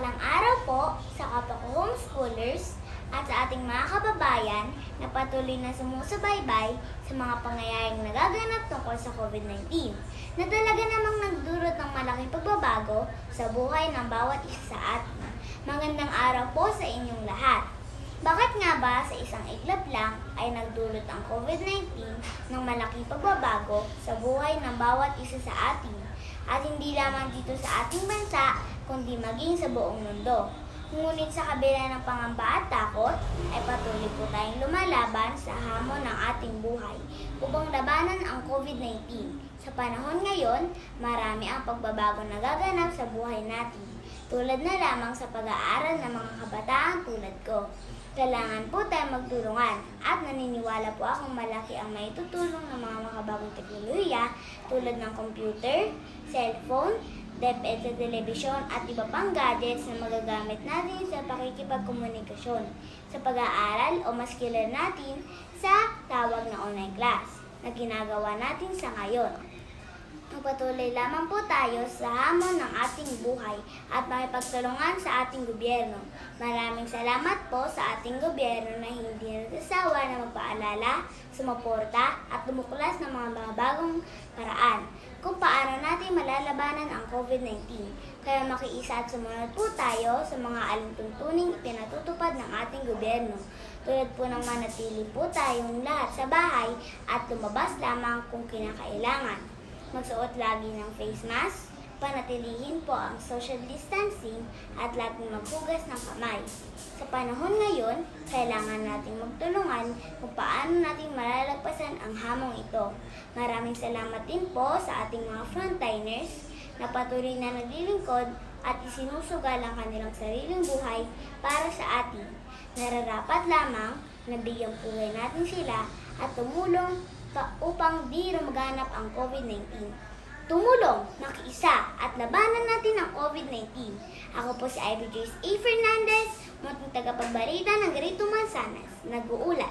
Magandang araw po sa kapwa ko homeschoolers at sa ating mga kababayan na patuloy na sumusubaybay sa mga pangyayaring nagaganap tungkol sa COVID-19 na talaga namang nagdulot ng malaking pagbabago sa buhay ng bawat isa sa atin. Magandang araw po sa inyong lahat. Bakit nga ba sa isang iglap lang ay nagdulot ang COVID-19 ng malaking pagbabago sa buhay ng bawat isa sa atin? At hindi lamang dito sa ating bansa, kundi maging sa buong mundo. Ngunit sa kabila ng pangamba at takot, ay patuloy po tayong lumalaban sa hamon ng ating buhay upang labanan ang COVID-19. Sa panahon ngayon, marami ang pagbabago na gaganap sa buhay natin, tulad na lamang sa pag-aaral ng mga kabataan tulad ko. Kailangan po tayo magtulungan at naniniwala po akong malaki ang maitutulong ng mga makabagong teknolohiya tulad ng computer, cellphone, DepEd sa telebisyon at iba pang gadgets na magagamit natin sa pakikipagkomunikasyon, sa pag-aaral o mas kilala natin sa tawag na online class na ginagawa natin sa ngayon. Magpatuloy lamang po tayo sa hamon ng ating buhay at makipagtulungan sa ating gobyerno. Maraming salamat po sa ating gobyerno na hindi nagsasawa na magpaalala, sumuporta at lumuklas ng mga bagong paraan kung paano natin malalabanan ang COVID-19. Kaya makiisa at sumunod po tayo sa mga alintuntuning ipinatutupad ng ating gobyerno. Tulad po ng manatili po tayong lahat sa bahay at lumabas lamang kung kinakailangan. Magsuot lagi ng face mask, panatilihin po ang social distancing at laging maghugas ng kamay. Sa panahon ngayon, kailangan nating magtulungan kung paano natin malalagpasan ang hamong ito. Maraming salamat din po sa ating mga frontliners na patuloy na naglilingkod at isinusugal ang kanilang sariling buhay para sa atin. Nararapat lamang na bigyan buhay natin sila at tumulong upang di rumaganap ang COVID-19. Tumulong, makiisa, at labanan natin ang COVID-19. Ako po si Ivy Joyce A. Fernandez, munting tagapagbalita ng Grito Manzanas, nag-uulat.